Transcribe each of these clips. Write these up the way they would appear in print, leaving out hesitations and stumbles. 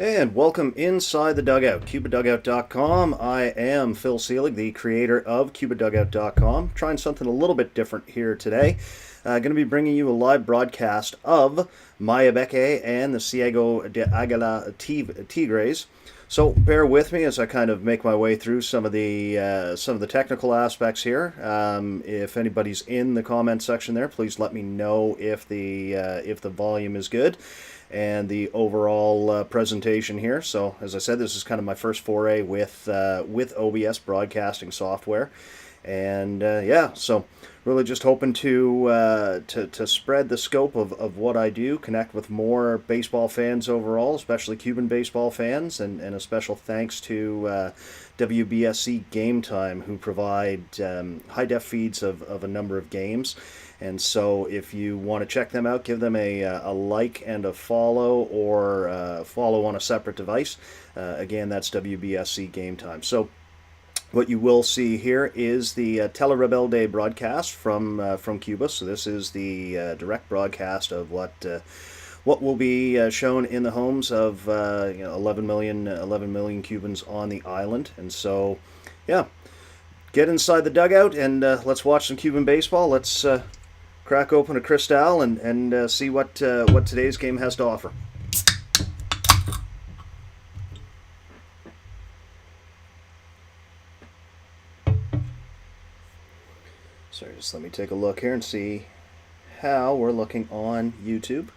And welcome inside the dugout, CubaDugout.com. I am Phil Selig, the creator of CubaDugout.com. Trying something a little bit different here today. Going to be bringing you a live broadcast of Mayabeque and the Ciego de Avila Tigres. So bear with me as I kind of make my way through some of the technical aspects here. If anybody's in the comment section there, please let me know if the volume is good and the overall presentation here. So as I said, this is kind of my first foray with OBS broadcasting software, and so really just hoping to spread the scope of what I do, connect with more baseball fans overall, especially Cuban baseball fans, and a special thanks to WBSC Game Time, who provide high def feeds of a number of games. And so if you want to check them out, give them a like and a follow, or follow on a separate device. Again, that's WBSC Game Time. So what you will see here is the Telerebelde broadcast from Cuba. So this is the direct broadcast of what will be shown in the homes of 11 million Cubans on the island. And so, yeah, get inside the dugout and let's watch some Cuban baseball. Let's crack open a Cristal and see what today's game has to offer. So just let me take a look here and see how we're looking on YouTube.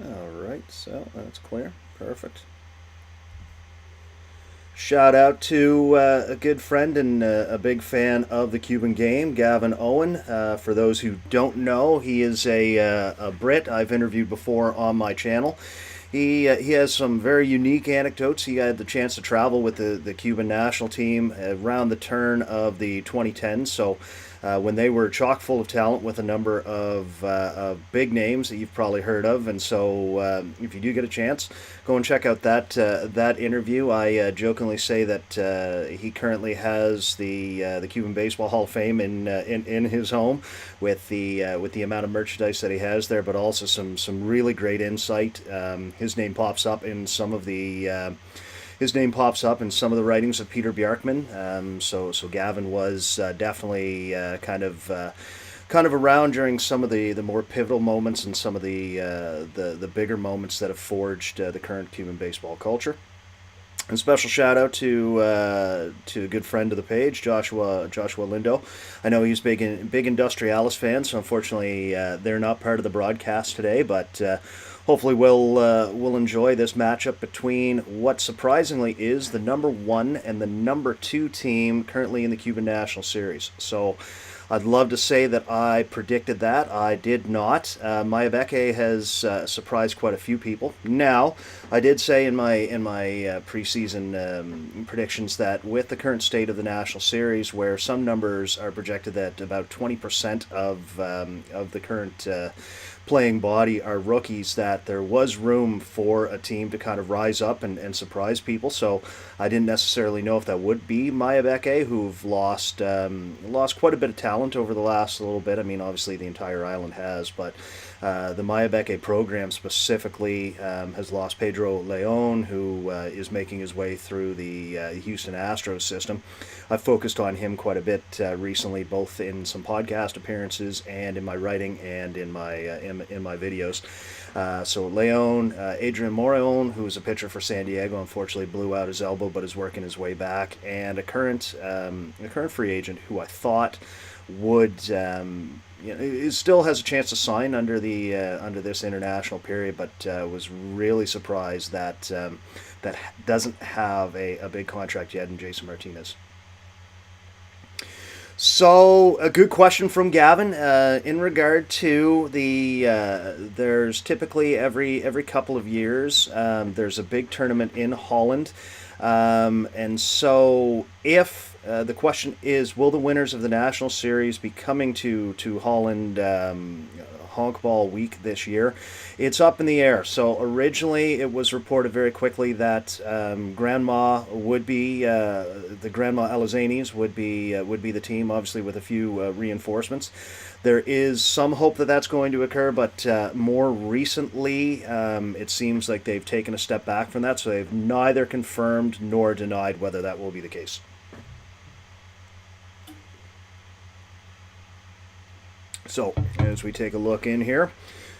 Alright, so that's clear. Perfect. Shout out to a good friend and a big fan of the Cuban game, Gavin Owen. For those who don't know, he is a Brit I've interviewed before on my channel. He has some very unique anecdotes. He had the chance to travel with the Cuban national team around the turn of the 2010s. So when they were chock full of talent with a number of big names that you've probably heard of. And so if you do get a chance, go and check out that interview. I jokingly say that he currently has the Cuban Baseball Hall of Fame in his home with the amount of merchandise that he has there, but also some really great insight. His name pops up in some of the writings of Peter Bjarkman. So Gavin was definitely kind of around during some of the more pivotal moments and some of the bigger moments that have forged the current Cuban baseball culture. And special shout out to a good friend of the page, Joshua Lindo. I know he's big Industrialis fan, so unfortunately they're not part of the broadcast today, but hopefully we'll enjoy this matchup between what surprisingly is the number 1 and the number 2 team currently in the Cuban National Series. So I'd love to say that I predicted that. I did not. Mayabeque has surprised quite a few people. Now, I did say in my preseason predictions that with the current state of the National Series, where some numbers are projected that about 20% of the current playing body are rookies, that there was room for a team to kind of rise up and surprise people. So I didn't necessarily know if that would be Mayabeque, who've lost quite a bit of talent over the last little bit. I mean, obviously the entire island has, but the Mayabeque program specifically has lost Pedro Leon, who is making his way through the Houston Astros system. I've focused on him quite a bit recently, both in some podcast appearances and in my writing and in my videos. So Leon, Adrian Moreon, who is a pitcher for San Diego, unfortunately blew out his elbow, but is working his way back, and a current free agent who I thought would it still has a chance to sign under this international period, but was really surprised that doesn't have a big contract yet in Jason Martinez. So, a good question from Gavin in regard to there's typically every couple of years there's a big tournament in Holland, and so if the question is, will the winners of the National Series be coming to Holland honk ball week this year. It's up in the air. So originally it was reported very quickly that Grandma would be the Grandma Alazanis would be the team, obviously with a few reinforcements. There is some hope that that's going to occur, but more recently it seems like they've taken a step back from that, so they've neither confirmed nor denied whether that will be the case. So, as we take a look in here,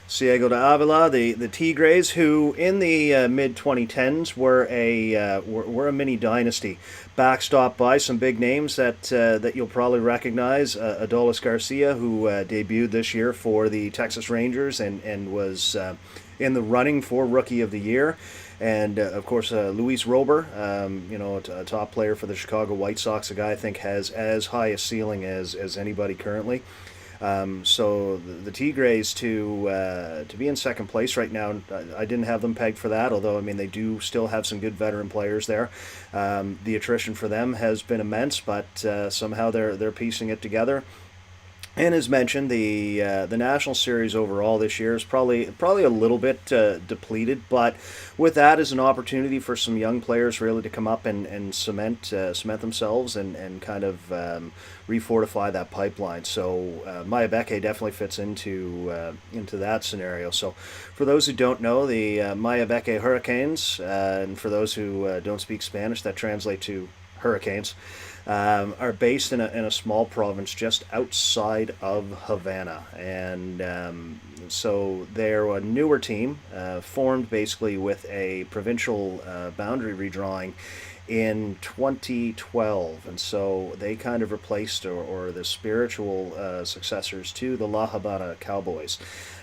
Ciego de Avila, the Tigres, who in the mid 2010s were a mini dynasty, backstopped by some big names that you'll probably recognize. Adolis Garcia, who debuted this year for the Texas Rangers and was in the running for Rookie of the Year. And of course, Luis Robert, a top player for the Chicago White Sox, a guy I think has as high a ceiling as anybody currently. So the Tigres to be in second place right now, I didn't have them pegged for that. Although I mean they do still have some good veteran players there. The attrition for them has been immense, but somehow they're piecing it together. And as mentioned, the National Series overall this year is probably a little bit depleted, but with that as an opportunity for some young players really to come up and cement themselves and kind of refortify that pipeline. So Mayabeque definitely fits into that scenario. So for those who don't know, the Mayabeque Huracanes, and for those who don't speak Spanish, that translates to hurricanes. Are based in a small province just outside of Havana, and so they're a newer team formed basically with a provincial boundary redrawing in 2012, and so they kind of replaced or the spiritual successors to the La Habana Cowboys.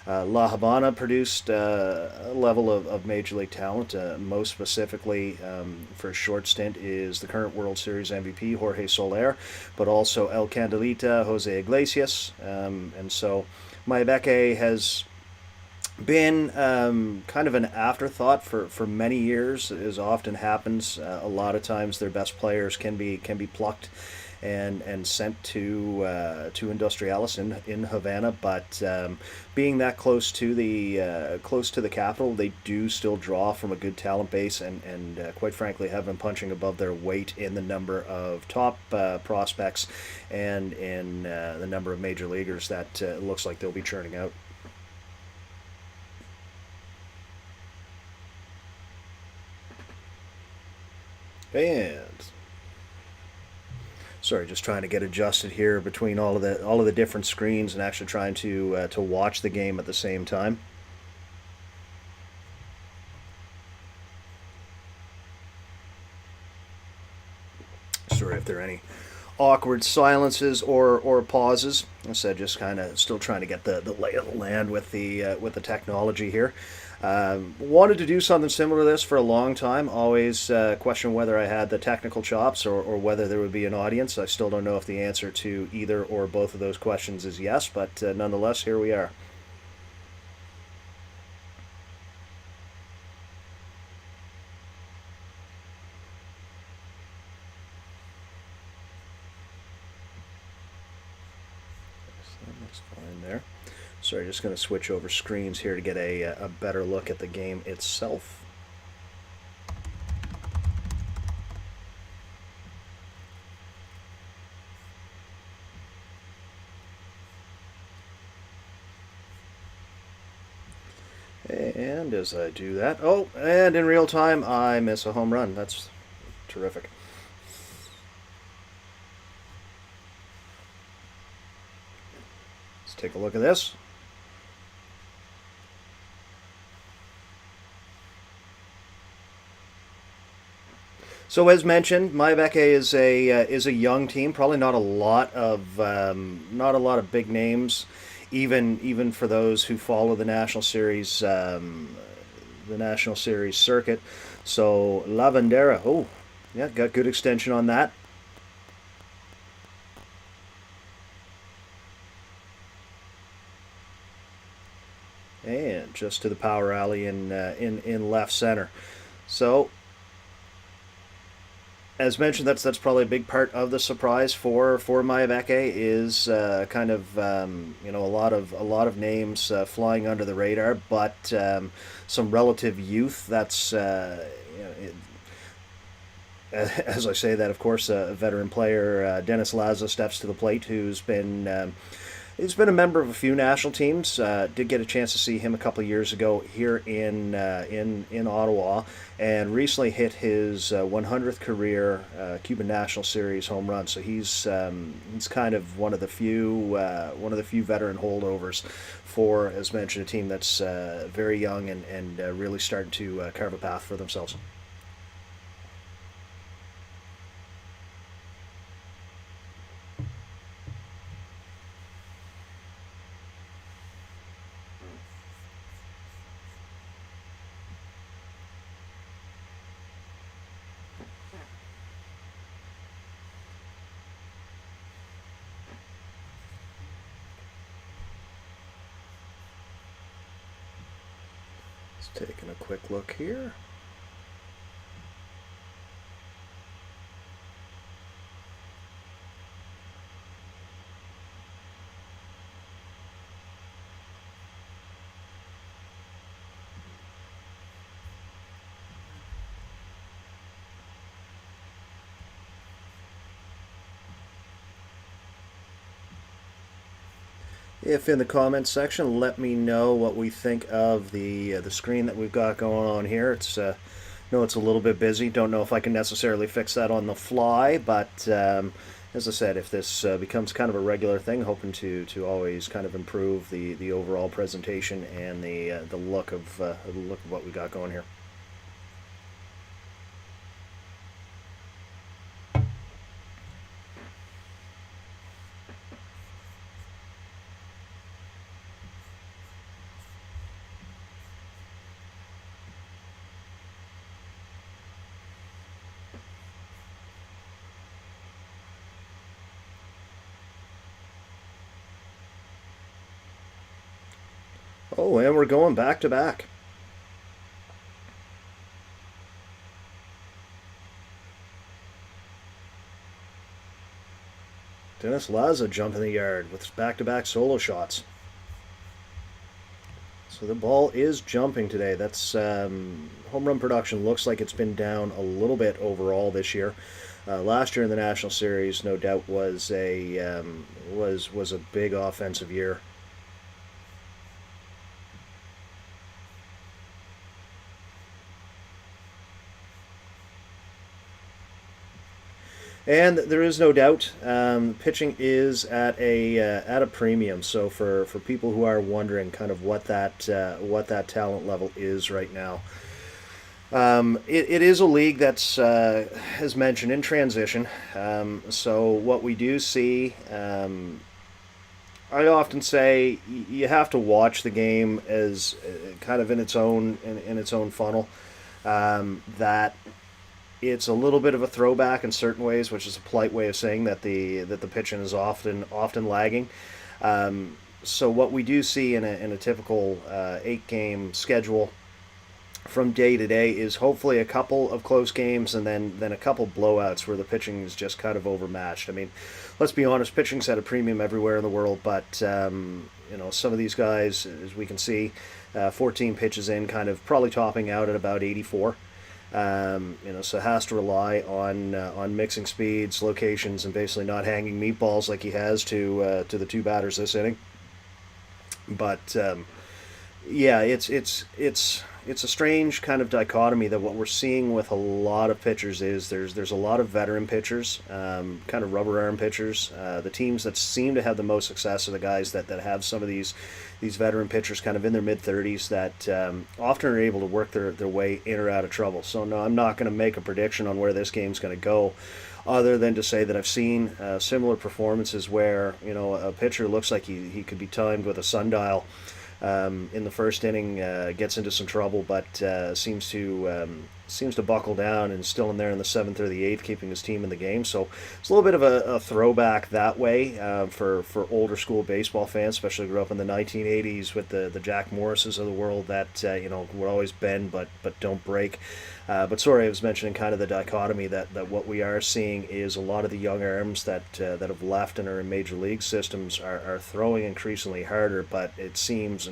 La Habana produced a level of Major League talent. Most specifically, for a short stint, is the current World Series MVP Jorge Soler, but also El Candelita, Jose Iglesias, and so Mayabeque has been kind of an afterthought for many years, as often happens. A lot of times, their best players can be plucked and sent to Industrialis in Havana, but being that close to the capital, they do still draw from a good talent base, and quite frankly have been punching above their weight in the number of top prospects and in the number of major leaguers that looks like they'll be churning out. And sorry, just trying to get adjusted here between all of the different screens and actually trying to watch the game at the same time. Sorry if there are any awkward silences or pauses. As I said, just kind of still trying to get the lay of the land with the technology here. Wanted to do something similar to this for a long time. Always questioned whether I had the technical chops or whether there would be an audience. I still don't know if the answer to either or both of those questions is yes, but nonetheless, here we are. That's fine there. Sorry, just going to switch over screens here to get a better look at the game itself. And as I do that, oh, and in real time, I miss a home run. That's terrific. Let's take a look at this. So as mentioned, Mayabeque is a young team. Probably not a lot of big names, even for those who follow the National Series circuit. So La Bandera, oh yeah, got good extension on that. And just to the power alley in left center. So as mentioned, that's probably a big part of the surprise for Mayabeque is kind of a lot of names flying under the radar, but some relative youth. That's as I say that, of course, a veteran player, Dennis Laza, steps to the plate, who's been he's been a member of a few national teams. Did get a chance to see him a couple of years ago here in Ottawa, and recently hit his 100th career Cuban National Series home run. So he's kind of one of the few veteran holdovers for, as mentioned, a team that's very young and really starting to carve a path for themselves. Just taking a quick look here. If in the comments section, let me know what we think of the screen that we've got going on here. It's know it's a little bit busy. Don't know if I can necessarily fix that on the fly, but as I said, if this becomes kind of a regular thing, hoping to always kind of improve the overall presentation and the look of what we got going here. Oh, and we're going back to back. Dennis Laza jumping the yard with back-to-back solo shots. So the ball is jumping today. That's home run production looks like it's been down a little bit overall this year. Last year in the National Series, no doubt, was a big offensive year. And there is no doubt, pitching is at a premium. So for people who are wondering, kind of what that talent level is right now, it is a league that's, as mentioned, in transition. So what we do see, I often say, you have to watch the game as kind of in its own funnel. That it's a little bit of a throwback in certain ways, which is a polite way of saying that the pitching is often lagging. So what we do see in a typical 8 game schedule from day to day is hopefully a couple of close games and then a couple blowouts where the pitching is just kind of overmatched. I mean, let's be honest, pitching's at a premium everywhere in the world, but some of these guys, as we can see, 14 pitches in, kind of probably topping out at about 84. So has to rely on mixing speeds, locations, and basically not hanging meatballs like he has to the two batters this inning. But yeah, it's a strange kind of dichotomy that what we're seeing with a lot of pitchers is there's a lot of veteran pitchers, kind of rubber arm pitchers. The teams that seem to have the most success are the guys that have some of these veteran pitchers kind of in their mid-30s that often are able to work their way in or out of trouble. So no, I'm not going to make a prediction on where this game's going to go, other than to say that I've seen similar performances where a pitcher looks like he could be timed with a sundial. In the first inning, gets into some trouble, but seems to seems to buckle down and still in there in the seventh or the eighth, keeping his team in the game. So it's a little bit of a throwback that way for older school baseball fans, especially grew up in the 1980s with the Jack Morrises of the world that would always bend but don't break. But sorry, I was mentioning kind of the dichotomy that what we are seeing is a lot of the young arms that have left and are in major league systems are throwing increasingly harder, but it seems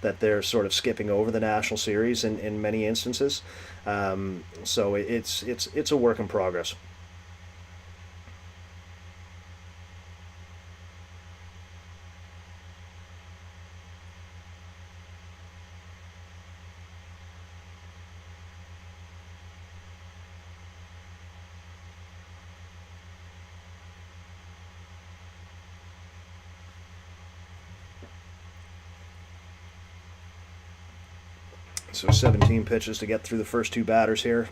that they're sort of skipping over the National Series in many instances. So it's a work in progress. So 17 pitches to get through the first two batters here.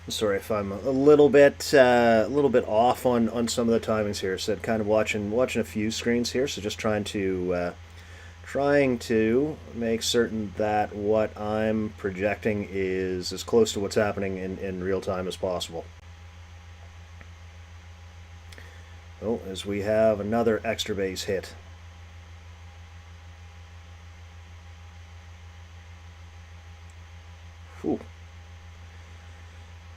Sorry if I'm a little bit off on some of the timings here. So kind of watching a few screens here. So just trying to make certain that what I'm projecting is as close to what's happening in real time as possible. Oh, as we have another extra base hit. Whew.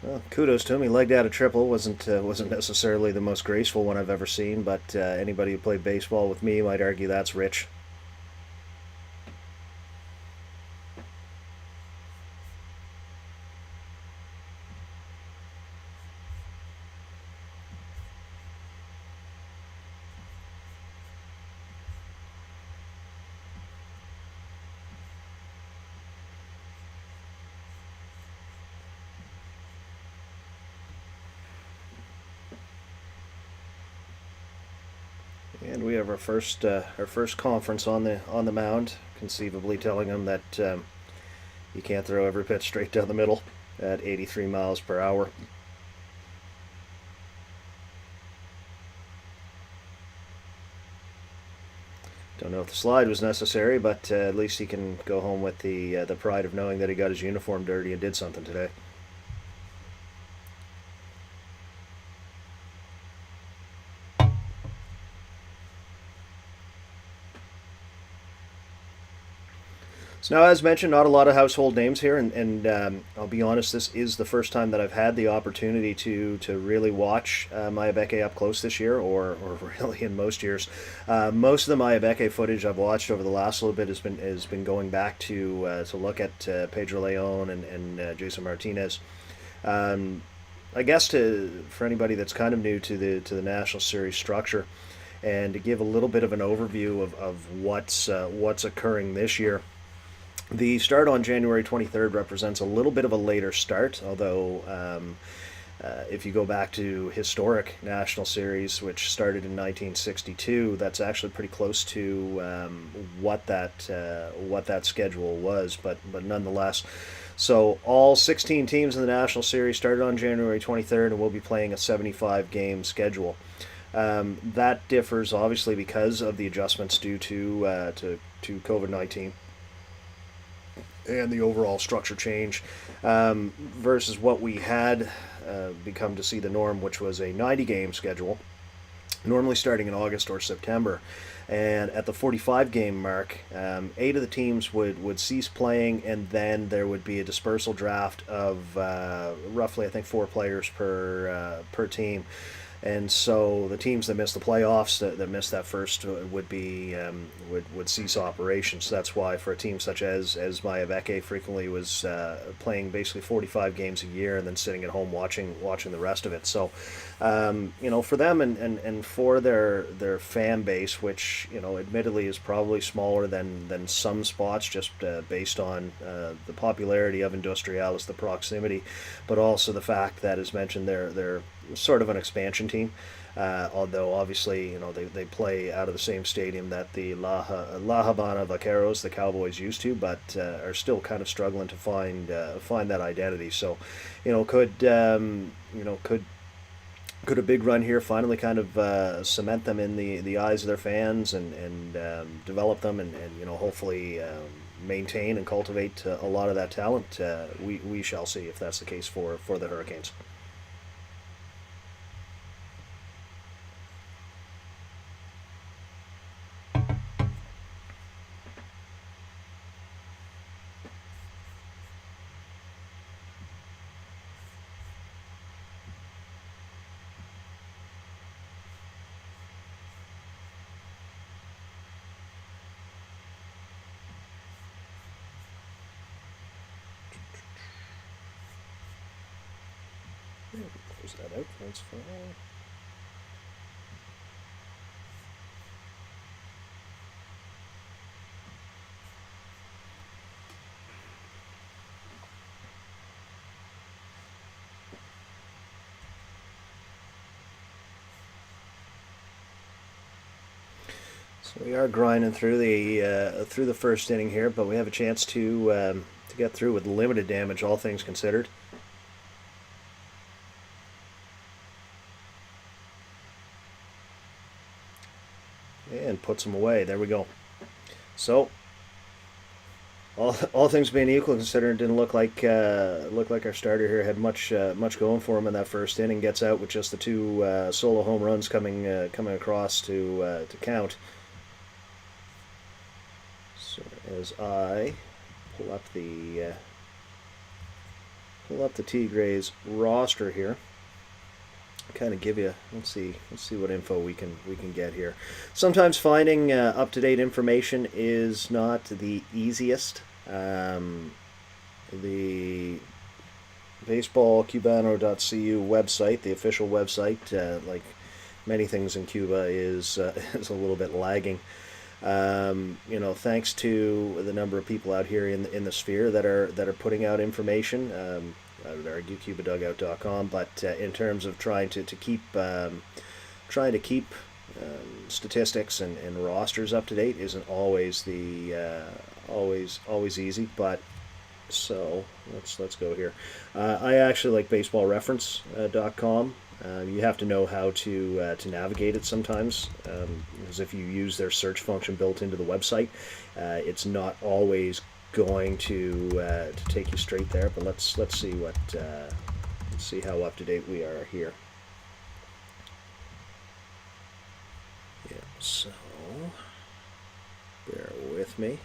Well, kudos to him. He legged out a triple. Wasn't necessarily the most graceful one I've ever seen, but anybody who played baseball with me might argue that's rich. And we have our first conference on the mound, conceivably telling him that you can't throw every pitch straight down the middle at 83 miles per hour. Don't know if the slide was necessary, but at least he can go home with the pride of knowing that he got his uniform dirty and did something today. So now, as mentioned, not a lot of household names here, and I'll be honest, this is the first time that I've had the opportunity to really watch Mayabeque up close this year, or really in most years. Most of the Mayabeque footage I've watched over the last little bit has been going back to look at Pedro Leon and Jason Martinez. I guess for anybody that's kind of new to the National Series structure, and to give a little bit of an overview of what's occurring this year. The start on January 23rd represents a little bit of a later start, although if you go back to historic National Series, which started in 1962, that's actually pretty close to what that schedule was. But nonetheless, so all 16 teams in the National Series started on January 23rd, and we'll be playing a 75-game schedule. That differs obviously because of the adjustments due to COVID-19. And the overall structure change versus what we had become to see the norm, which was a 90-game schedule, normally starting in August or September. And at the 45-game mark, 8 of the teams would cease playing, and then there would be a dispersal draft of roughly, I think, 4 players per team. And so the teams that missed the playoffs, that missed that first, would cease operations. So that's why for a team such as Mayabeque frequently was playing basically 45 games a year and then sitting at home watching the rest of it. So for them and for their fan base, which admittedly is probably smaller than some spots, just based on the popularity of Industrialis, the proximity, but also the fact that, as mentioned, they're sort of an expansion team. Although obviously, they play out of the same stadium that the La Habana Vaqueros, the Cowboys, used to, but are still kind of struggling to find that identity. So, could a big run here finally kind of cement them in the eyes of their fans and develop them and hopefully maintain and cultivate a lot of that talent? We shall see if that's the case for the Hurricanes. Close that out. That's fine. So we are grinding through the first inning here, but we have a chance to get through with limited damage, all things considered. And puts them away. There we go. So, all things being equal, considering it didn't look like our starter here had much going for him in that first inning. Gets out with just the two solo home runs coming across to count. So as I pull up the Tigres roster here, kind of give you, let's see what info we can get here. Sometimes finding up-to-date information is not the easiest. The baseballcubano.cu website, the official website, like many things in Cuba, is a little bit lagging. Thanks to the number of people out here in the sphere that are putting out information. I would argue CubaDugout.com, but in terms of trying to keep statistics and rosters up to date isn't always always easy. But so let's go here. I actually like BaseballReference.com. You have to know how to navigate it sometimes, because if you use their search function built into the website, it's not always going to take you straight there. But let's see let's see how up to date we are here. Yeah, so bear with me.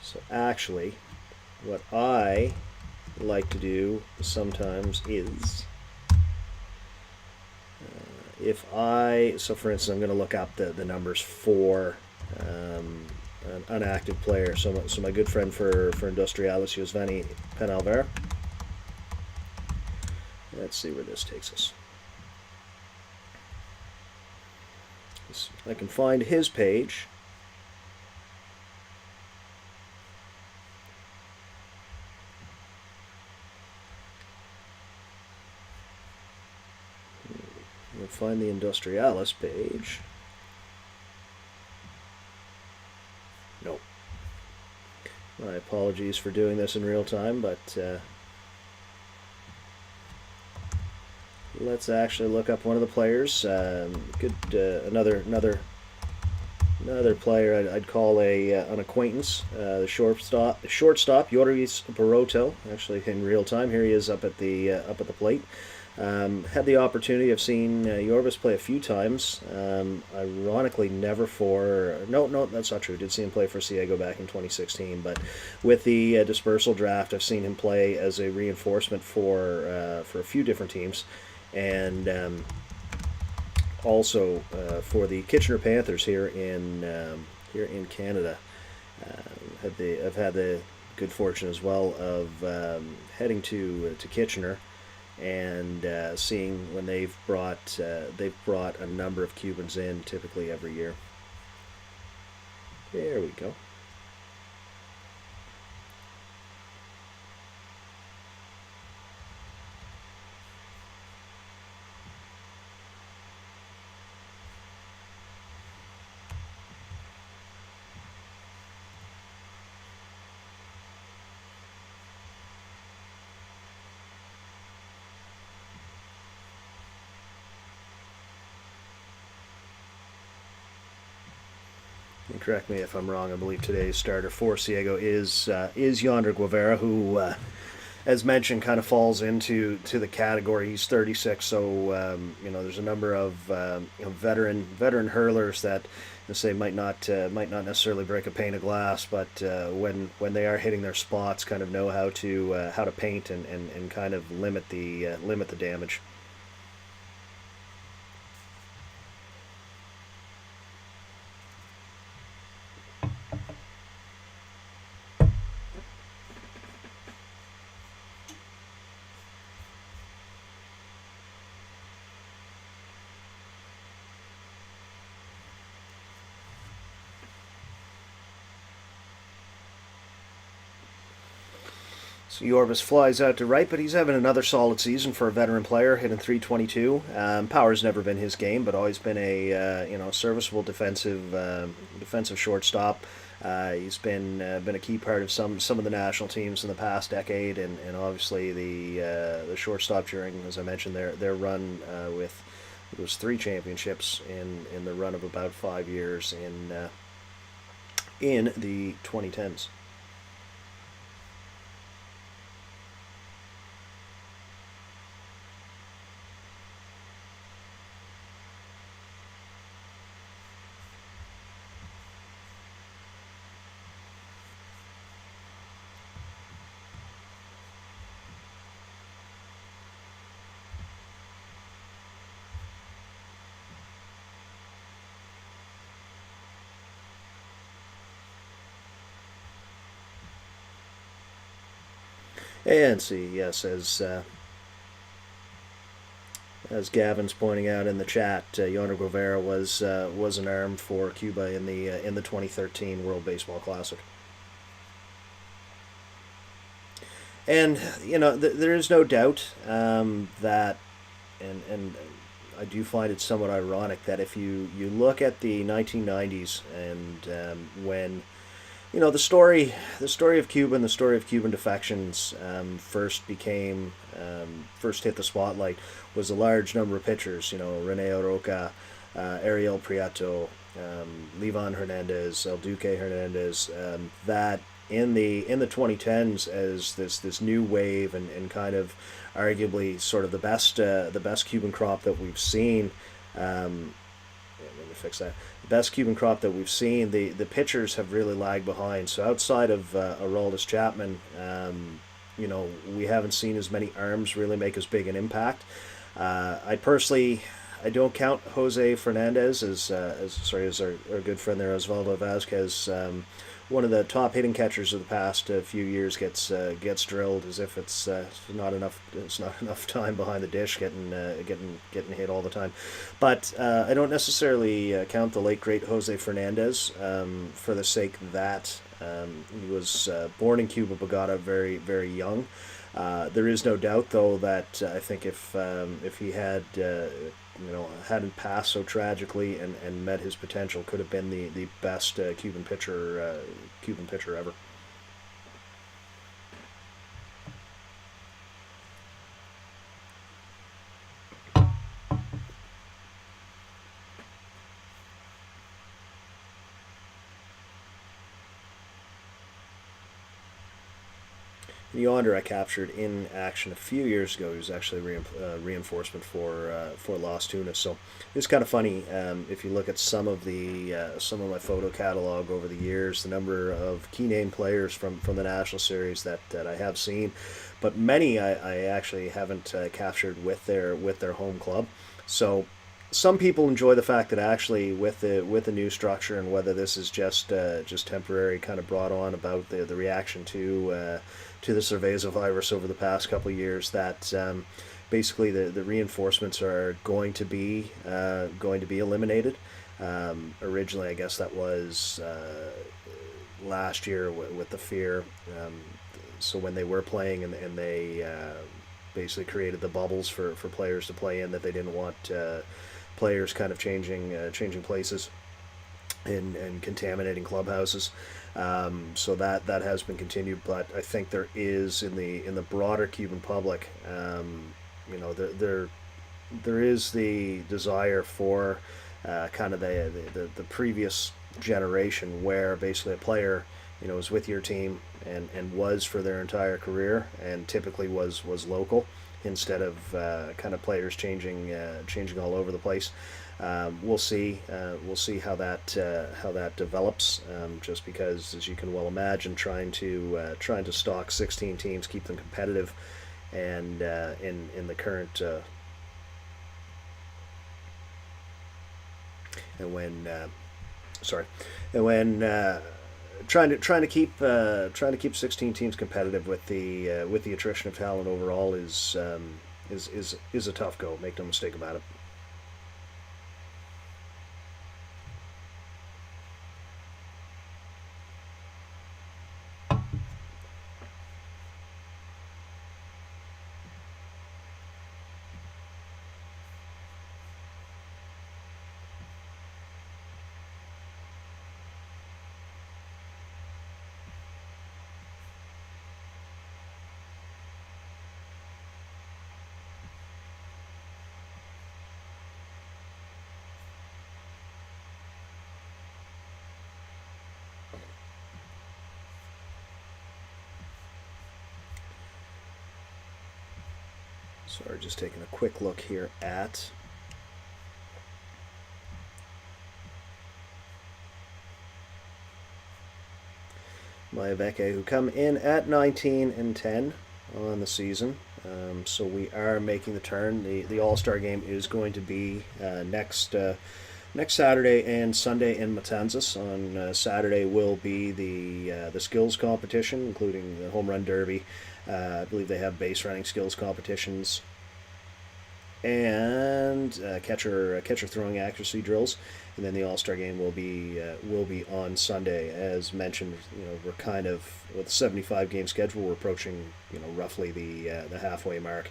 So actually, what I like to do sometimes is, so for instance, I'm going to look up the numbers for an unactive player. So my good friend for Industrialis, Yosvani Penalver. Let's see where this takes us. I can find his page. We'll find the Industrialis page. Nope. My apologies for doing this in real time, but let's actually look up one of the players. Another player I'd call an acquaintance. The shortstop Yoris Baroto. Actually, in real time, here he is up at the plate. Had the opportunity of seeing Yorvis play a few times. Ironically, never for... No, that's not true. Did see him play for Ciego back in 2016. But with the dispersal draft, I've seen him play as a reinforcement for a few different teams. And also for the Kitchener Panthers here in Canada. I've had the good fortune as well of heading to Kitchener and seeing when they've brought a number of Cubans in, typically every year. There we go. and correct me if I'm wrong, I believe today's starter for Ciego is Yonder Guevara, who, as mentioned, kind of falls into the category. He's 36, so there's a number of veteran hurlers that say might not necessarily break a pane of glass, but when they are hitting their spots, kind of know how to paint and kind of limit the damage. So Yorvis flies out to right, but he's having another solid season for a veteran player, hitting 322. Power's never been his game, but always been a serviceable defensive shortstop. He's been a key part of some of the national teams in the past decade, and obviously the shortstop during, as I mentioned, their run with it was 3 championships in the run of about 5 years in the 2010s. And see, yes, as Gavin's pointing out in the chat, Yonder Guevara was an arm for Cuba in the 2013 World Baseball Classic. And there is no doubt that, and I do find it somewhat ironic that if you look at the 1990s and when the story of Cuba and the story of Cuban defections first hit the spotlight was a large number of pitchers. Rene Oroca, Ariel Prieto, Livan Hernandez, El Duque Hernandez. That in the 2010s as this new wave and kind of arguably sort of the best Cuban crop that we've seen. Let me fix that. The best Cuban crop that we've seen, the pitchers have really lagged behind. So outside of Aroldis Chapman, we haven't seen as many arms really make as big an impact. I don't count Jose Fernandez as our good friend there, Osvaldo Vazquez. One of the top hitting catchers of the past few years gets drilled as if it's not enough. It's not enough time behind the dish, getting hit all the time. But I don't necessarily count the late great Jose Fernandez for the sake that he was born in Cuba but got out very very young. There is no doubt though that I think if he had hadn't passed so tragically and met his potential, could have been the best Cuban pitcher ever. Yonder I captured in action a few years ago. He was actually reinforcement for Las Tunas. So it's kind of funny if you look at some of my photo catalog over the years, the number of key name players from the National Series that I have seen, but many I actually haven't captured with their home club. So some people enjoy the fact that actually with the new structure, and whether this is just temporary, kind of brought on about the reaction to the Cerveza virus over the past couple of years, that basically the reinforcements are going to be eliminated. Originally, I guess that was last year with the fear. So when they were playing and they basically created the bubbles for players to play in, that they didn't want players kind of changing places and contaminating clubhouses. So that has been continued, but I think there is in the broader Cuban public, there is the desire for kind of the previous generation where basically a player, is with your team and was for their entire career, and typically was local instead of kind of players changing all over the place. We'll see how that develops. Just because, as you can well imagine, trying to stock 16 teams, keep them competitive, and in the current and when sorry and when trying to keep 16 teams competitive with the attrition of talent overall is a tough go. Make no mistake about it. Sorry, just taking a quick look here at Mayabeque, who come in at 19-10 on the season. So we are making the turn. The All-Star game is going to be next Saturday and Sunday in Matanzas. On Saturday will be the skills competition, including the home run derby. I believe they have base running skills competitions and catcher throwing accuracy drills, and then the All-Star game will be on Sunday. As mentioned, we're kind of with the 75 game schedule. We're approaching roughly the halfway mark.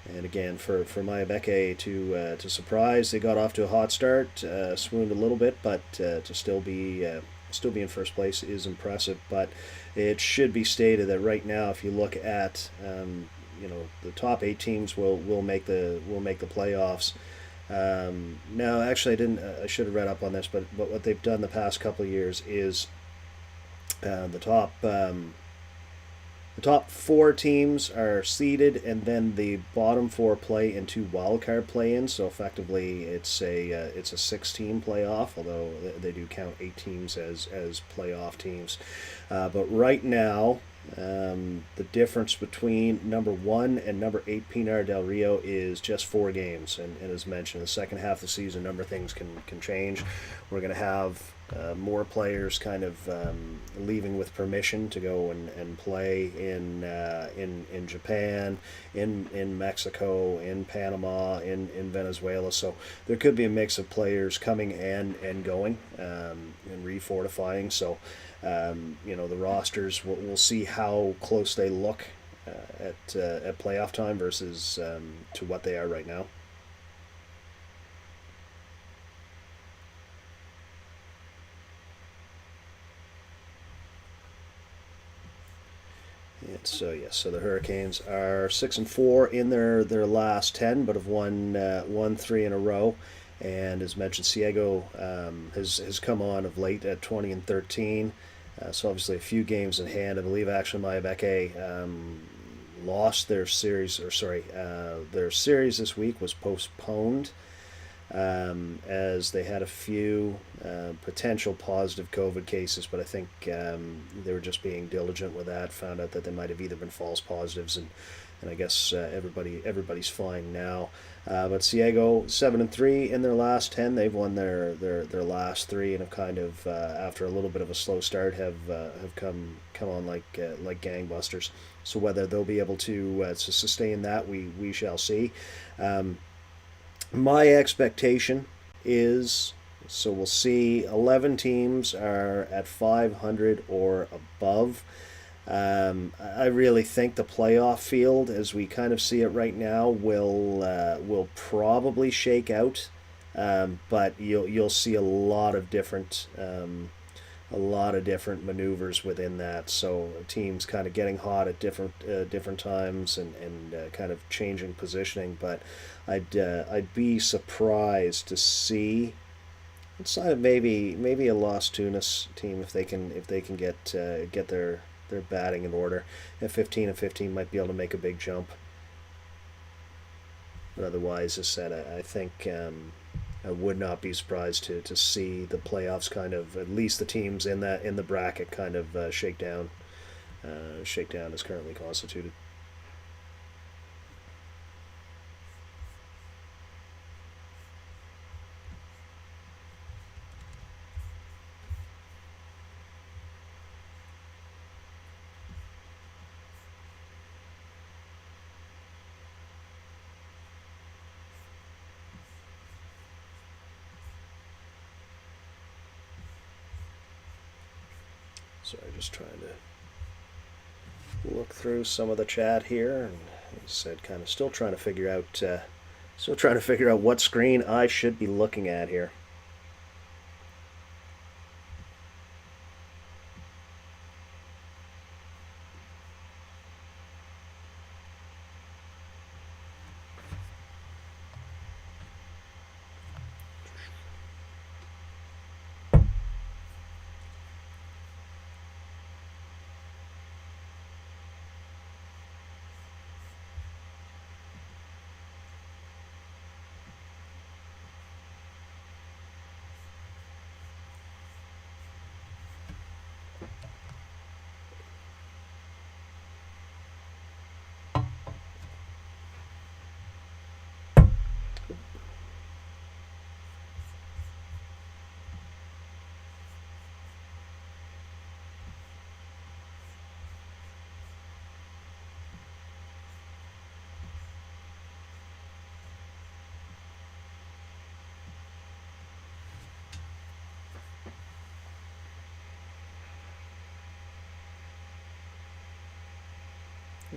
And again, for Mayabeque to surprise, they got off to a hot start, swooned a little bit, but to still be in first place is impressive. But it should be stated that right now, if you look at the top 8 teams will make the playoffs. No, actually, I didn't. I should have read up on this, but what they've done the past couple of years is the top 4 teams are seeded, and then the bottom 4 play into wildcard play-in. So effectively, it's a 6-team playoff, although they do count 8 teams as playoff teams. But right now, the difference between number 1 and number 8 Pinar del Rio is just 4 games, and as mentioned, the second half of the season, a number of things can change. We're going to have more players kind of leaving with permission to go and play in Japan, in Mexico, in Panama, in Venezuela. So there could be a mix of players coming and going and refortifying. So the rosters, we'll see how close they look at playoff time versus to what they are right now. So the Hurricanes are 6-4 in their last 10, but have won 3 in a row. And as mentioned, Ciego has come on of late at 20-13. So obviously a few games in hand. I believe actually Mayabeque lost their series, their series this week was postponed as they had a few potential positive COVID cases, but I think they were just being diligent with that. Found out that they might have either been false positives, and I guess everybody's fine now. But Ciego 7-3 in their last 10. They've won their last 3 and have kind of after a little bit of a slow start have come on like gangbusters. So whether they'll be able to sustain that, we shall see. My expectation is, so we'll see, 11 teams are at 500 or above. I really think the playoff field, as we kind of see it right now, will probably shake out, but you'll see a lot of different maneuvers within that. So teams kind of getting hot at different times and kind of changing positioning. But I'd be surprised to see Outside of maybe a Las Tunas team, if they can get their batting in order, at 15-15 might be able to make a big jump. But otherwise, as I said, I think I would not be surprised to see the playoffs kind of, at least the teams in the bracket kind of shakedown is currently constituted. So I'm just trying to look through some of the chat here, and as I said, kind of still trying to figure out what screen I should be looking at here.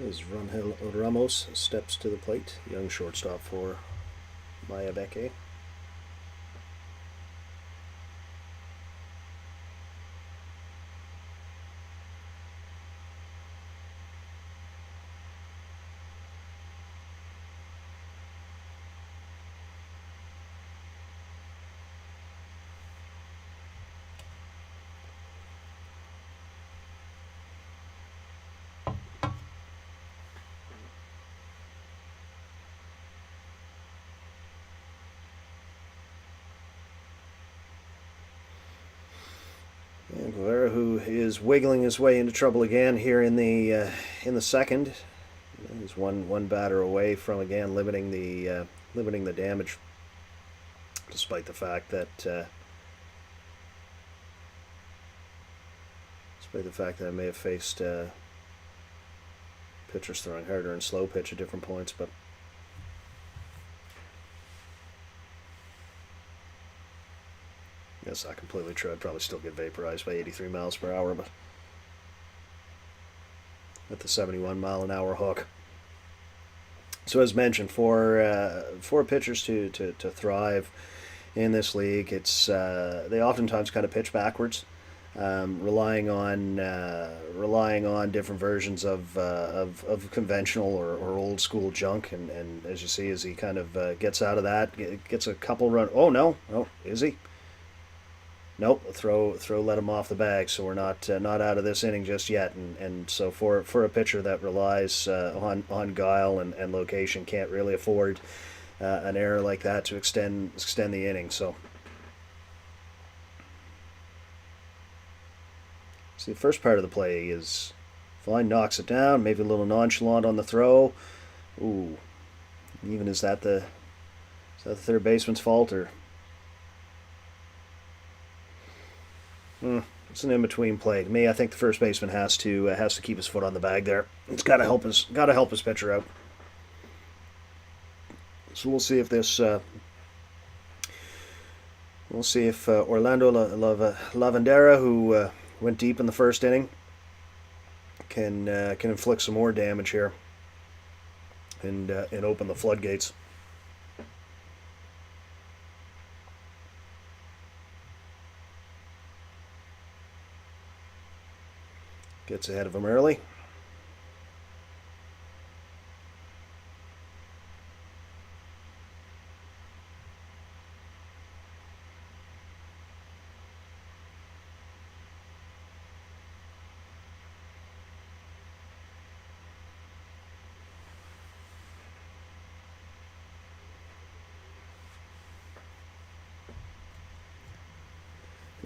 As Rangel Ramos steps to the plate, young shortstop for Mayabeque. And Guevara, who is wiggling his way into trouble again here in the second, he's one batter away from again limiting the damage, despite the fact that I may have faced pitchers throwing harder and slow pitch at different points, but. That's not completely true. I'd probably still get vaporized by 83 miles per hour, but with the 71 mile an hour hook. So as mentioned, for pitchers to thrive in this league, it's they oftentimes kind of pitch backwards, relying on different versions of conventional or old school junk, and as you see, as he kind of gets out of that, gets a couple run. Oh no, is he? Nope, throw let him off the bag, so we're not out of this inning just yet. And so for a pitcher that relies on guile and location, can't really afford an error like that to extend the inning. So see, the first part of the play is fine, knocks it down, maybe a little nonchalant on the throw. Ooh, even is that the third baseman's fault, or? It's an in-between play. To me, I think the first baseman has to keep his foot on the bag there. It's got to help his pitcher out. So we'll see if this. We'll see if Orlando Lavandera, who went deep in the first inning, can inflict some more damage here and open the floodgates. Gets ahead of him early.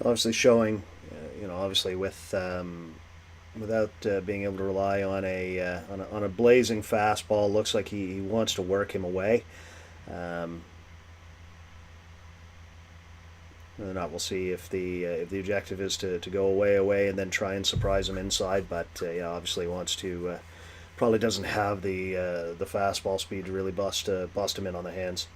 Obviously showing, obviously without being able to rely on a blazing fastball. Looks like he wants to work him away. Um, Whether or not we'll see if the objective is to go away, and then try and surprise him inside. But obviously wants to probably doesn't have the fastball speed to really bust him in on the hands.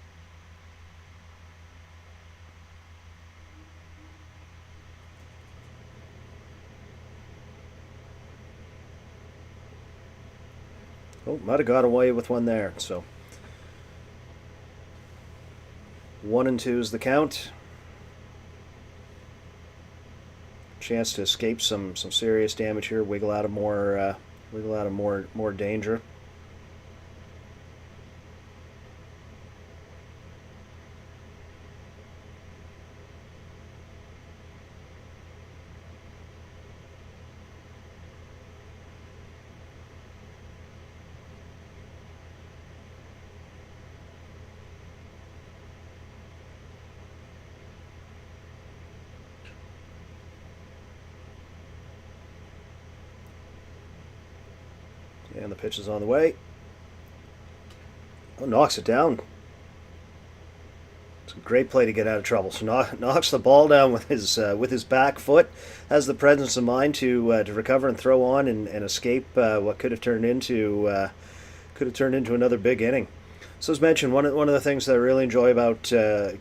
Oh, might have got away with one there. So 1-2 is the count. Chance to escape some serious damage here. Wiggle out of more danger. And the pitch is on the way. Oh, knocks it down. It's a great play to get out of trouble. So knocks the ball down with his back foot. Has the presence of mind to recover and throw on and escape what could have turned into another big inning. So as mentioned, one of the things that I really enjoy about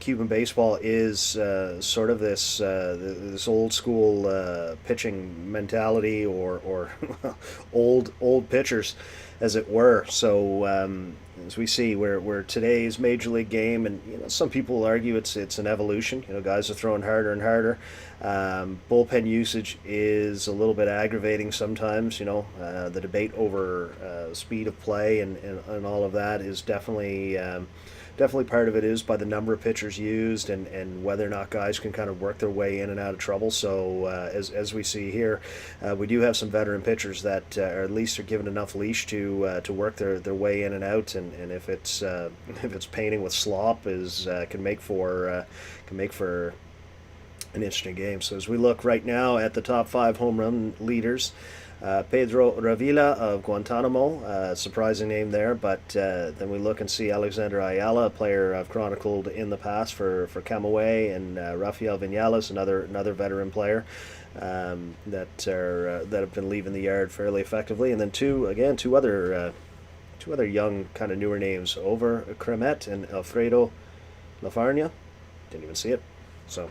Cuban baseball is sort of this old school pitching mentality, or old pitchers, as it were. So as we see, where today's major league game, and some people will argue it's an evolution. Guys are throwing harder and harder. Bullpen usage is a little bit aggravating sometimes. The debate over speed of play and all of that is definitely part of it is by the number of pitchers used, and whether or not guys can kind of work their way in and out of trouble. So as we see here, we do have some veteran pitchers that are at least are given enough leash to work their way in and out, and if it's painting with slop can make for an interesting game. So as we look right now at the top 5 home run leaders, Pedro Ravila of Guantanamo, surprising name there, but then we look and see Alexander Ayala, a player I've chronicled in the past for Camagüey, and Rafael Vinales, another veteran player that have been leaving the yard fairly effectively, and then two other young kind of newer names, Over Cremet and Alfredo Lafarnia. Didn't even see it. So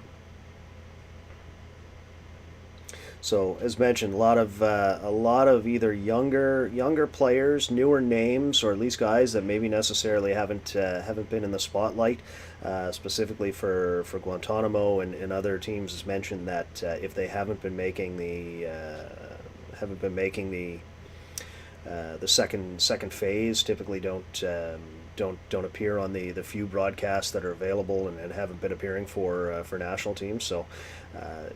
as mentioned, a lot of either younger players, newer names, or at least guys that maybe necessarily haven't been in the spotlight, specifically for Guantanamo and other teams. As mentioned, that if they haven't been making the second phase, typically don't appear on the few broadcasts that are available, and haven't been appearing for national teams. So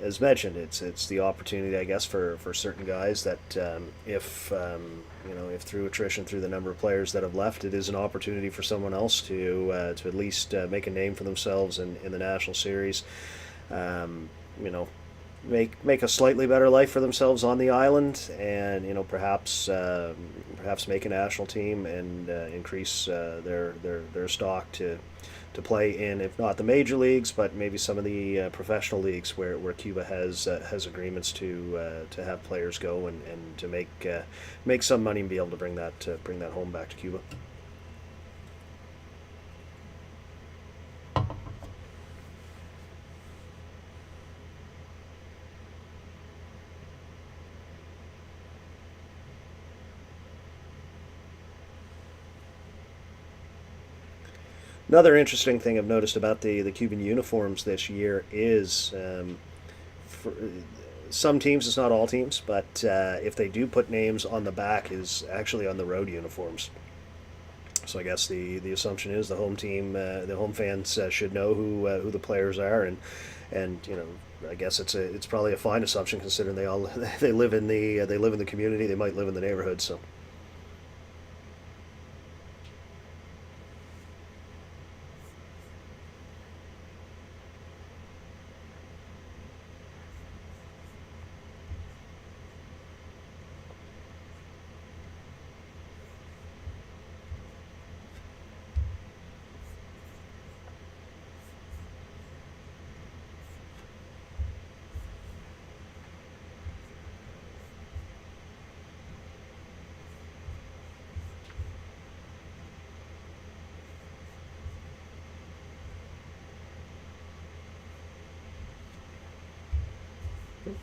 as mentioned, it's the opportunity, I guess, for certain guys that if through attrition, through the number of players that have left, it is an opportunity for someone else to at least make a name for themselves in the national series. Make a slightly better life for themselves on the island, and perhaps make a national team and increase their stock to play in, if not the major leagues, but maybe some of the professional leagues where Cuba has agreements to have players go and to make some money and be able to bring that home back to Cuba. Another interesting thing I've noticed about the Cuban uniforms this year is, for some teams, it's not all teams, but if they do put names on the back, is actually on the road uniforms. So I guess the assumption is the home team, the home fans should know who the players are, and I guess it's probably a fine assumption considering they live in the community, they might live in the neighborhood. So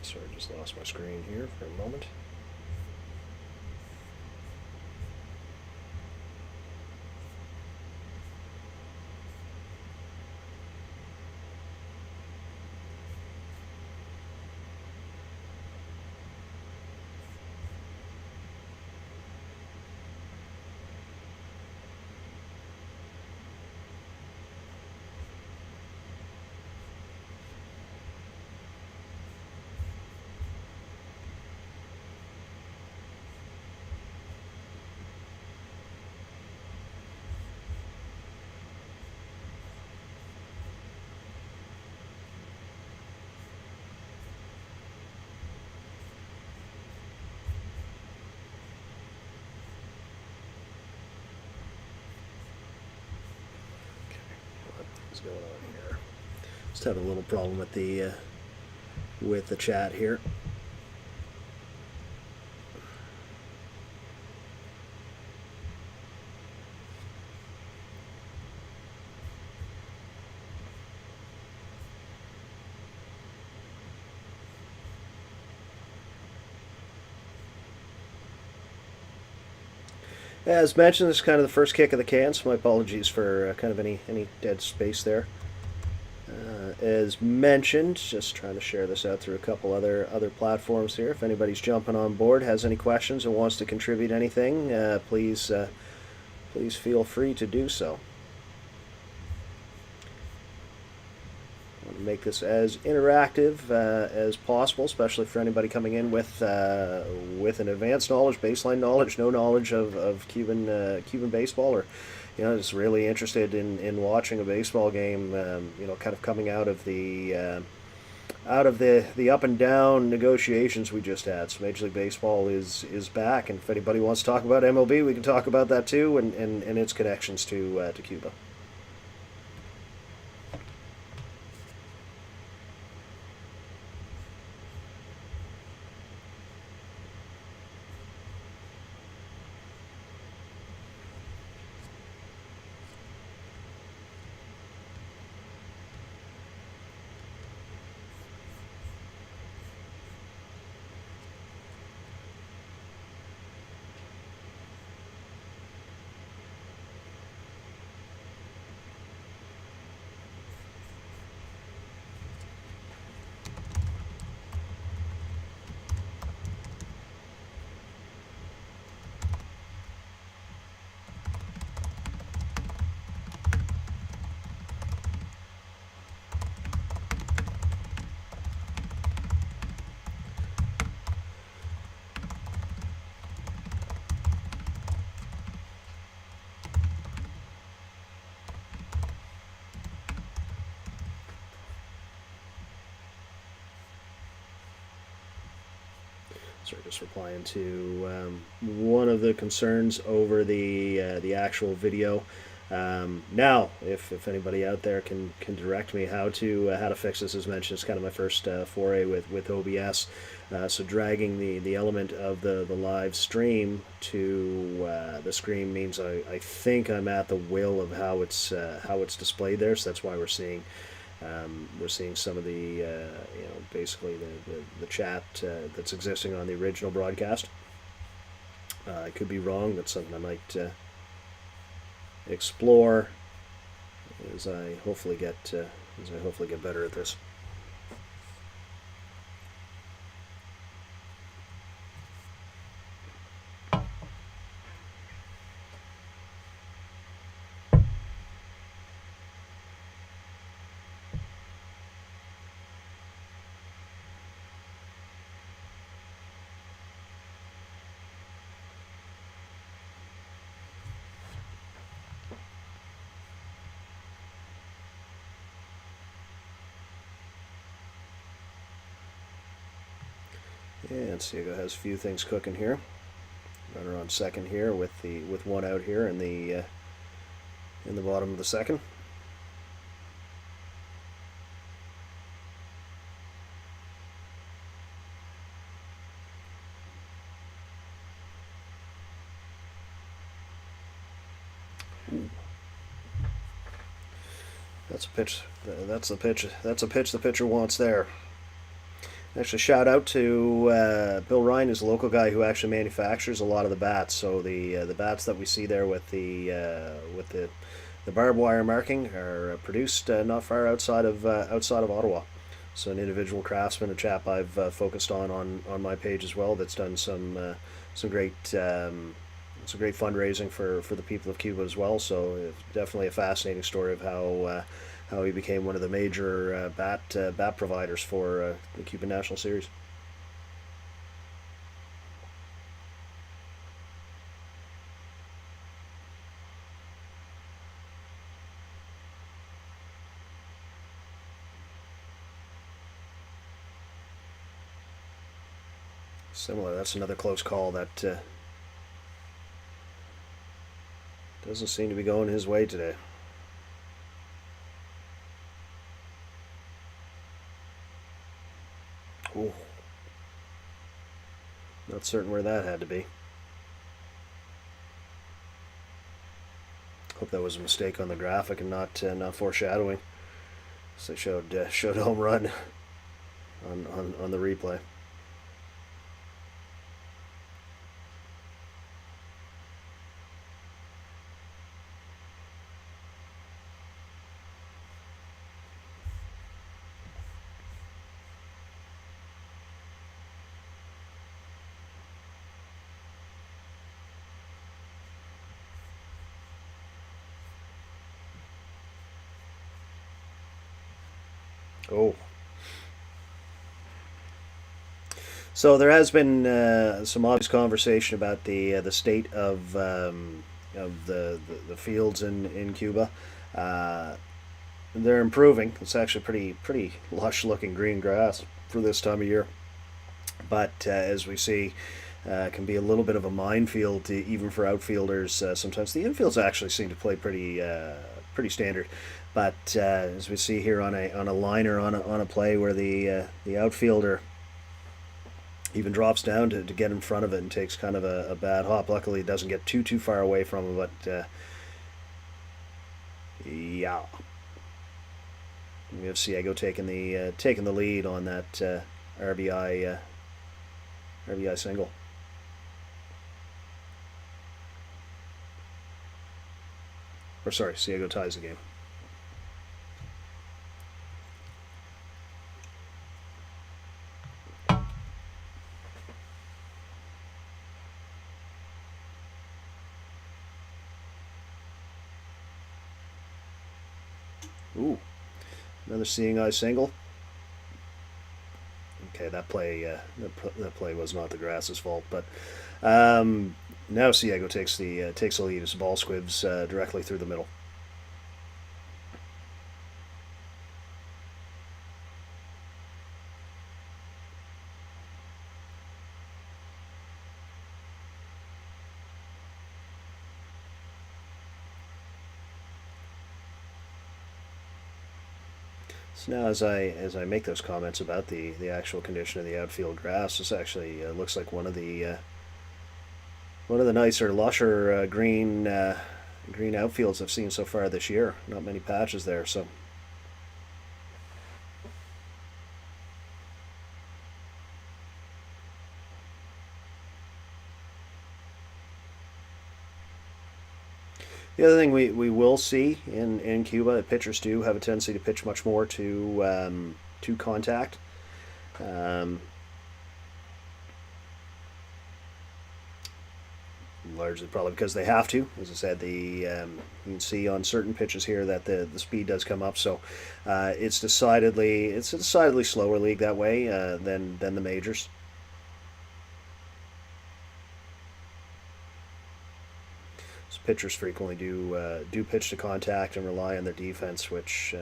Sorry, just lost my screen here for a moment. What's going on here? Just having a little problem with the chat here. As mentioned, this is kind of the first kick of the can, so my apologies for kind of any dead space there. As mentioned, just trying to share this out through a couple other platforms here. If anybody's jumping on board, has any questions, or wants to contribute anything, please feel free to do so. I want to make this as interactive as possible, especially for anybody coming in with an advanced knowledge, baseline knowledge, no knowledge of Cuban baseball, or just really interested in watching a baseball game. Kind of coming out of the up and down negotiations we just had. So Major League Baseball is back, and if anybody wants to talk about MLB, we can talk about that too, and its connections to Cuba. Sorry, just replying to one of the concerns over the actual video. Now, if anybody out there can direct me how to fix this, as mentioned, it's kind of my first foray with OBS. So dragging the element of the live stream to the screen means I think I'm at the will of how it's displayed there. So that's why we're seeing some of the basically the chat that's existing on the original broadcast. I could be wrong. That's something I might explore as I hopefully get better at this. And Ciego has a few things cooking here. Runner on second here with one out here in the bottom of the second. Ooh. That's a pitch. That's a pitch the pitcher wants there. Actually, shout out to Bill Ryan, is a local guy who actually manufactures a lot of the bats. So the bats that we see there with the barbed wire marking are produced not far outside of Ottawa. So an individual craftsman, a chap I've focused on my page as well, that's done some great some great fundraising for the people of Cuba as well. So it's definitely a fascinating story of how he became one of the major bat providers for the Cuban National Series. Similar. That's another close call that doesn't seem to be going his way today. Ooh. Not certain where that had to be. Hope that was a mistake on the graphic and not foreshadowing. So they showed a home run on the replay. Oh. So there has been some obvious conversation about the state of the fields in Cuba. Uh, they're improving. It's actually pretty lush looking green grass for this time of year. But as we see, can be a little bit of a minefield even for outfielders. Sometimes the infields actually seem to play pretty standard. But as we see here on a liner on a play where the outfielder even drops down to get in front of it and takes kind of a bad hop. Luckily, it doesn't get too far away from him. But yeah, we have Ciego taking the lead on that RBI single. Or sorry, Ciego ties the game. Ooh, another seeing eye single. Okay, that play was not the grass's fault, but now Ciego takes the lead as the ball squibs directly through the middle. So now, as I make those comments about the actual condition of the outfield grass, this actually looks like one of the nicer, lusher green outfields I've seen so far this year. Not many patches there, so. The other thing we will see in Cuba, pitchers do have a tendency to pitch much more to contact. Um, Largely probably because they have to. As I said, you can see on certain pitches here that the speed does come up. So it's a decidedly slower league that way than the majors. So pitchers frequently do pitch to contact and rely on their defense, which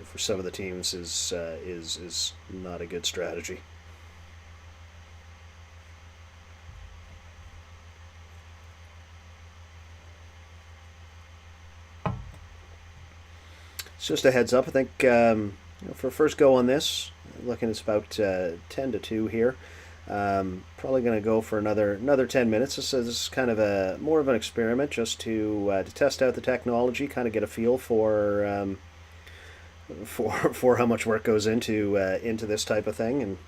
for some of the teams is not a good strategy. It's just a heads up. I think for a first go on this, looking it's about 10-2 here. Probably going to go for another 10 minutes. This is kind of a more of an experiment, just to test out the technology, kind of get a feel for for how much work goes into this type of thing. And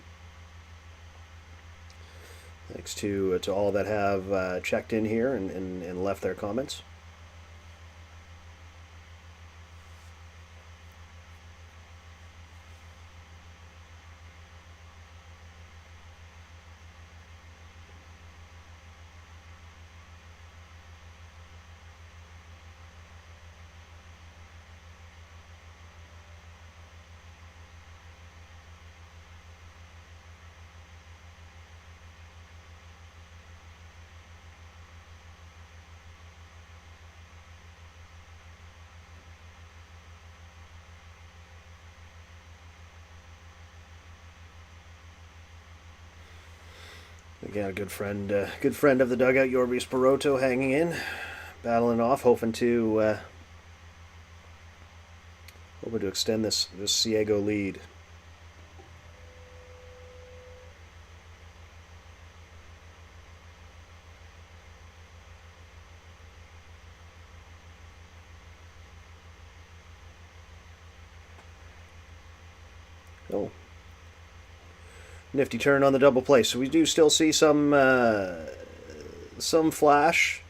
thanks to all that have checked in here and left their comments. Again, a good friend of the dugout, Yorbi Sporoto, hanging in, battling off, hoping to extend this Ciego lead. Oh. Nifty turn on the double play. So we do still see some flash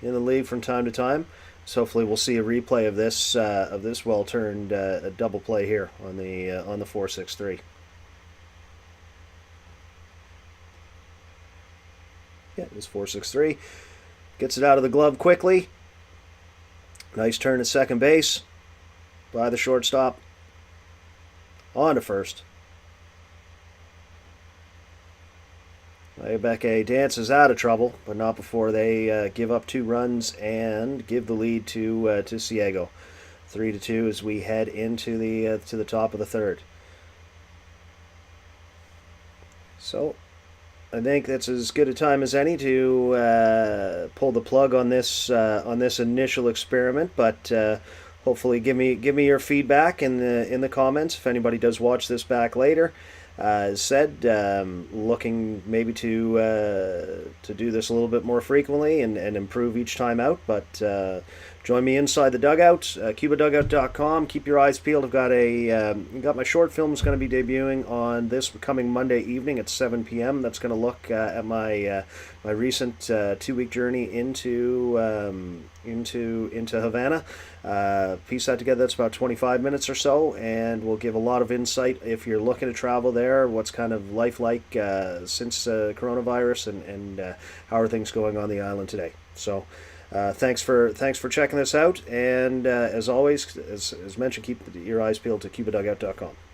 in the league from time to time. So hopefully we'll see a replay of this well turned double play here on the 4-6-3. Yeah, it was 4-6-3. Gets it out of the glove quickly. Nice turn at second base by the shortstop. On to first. Mayabeque dances out of trouble, but not before they give up 2 runs and give the lead to Ciego, 3-2 as we head into the top of the third. So, I think that's as good a time as any to pull the plug on this initial experiment. But hopefully, give me your feedback in the comments if anybody does watch this back later. As said, looking maybe to do this a little bit more frequently and improve each time out. But join me inside the dugout, CubaDugout.com. Keep your eyes peeled. I've got my short films going to be debuting on this coming Monday evening at 7 p.m. That's going to look at my recent 2-week journey into Havana. Piece that together. That's about 25 minutes or so, and we'll give a lot of insight if you're looking to travel there. What's kind of life like since coronavirus, and how are things going on the island today? So. Thanks for checking this out, and as always, as mentioned, keep your eyes peeled to CubaDugout.com.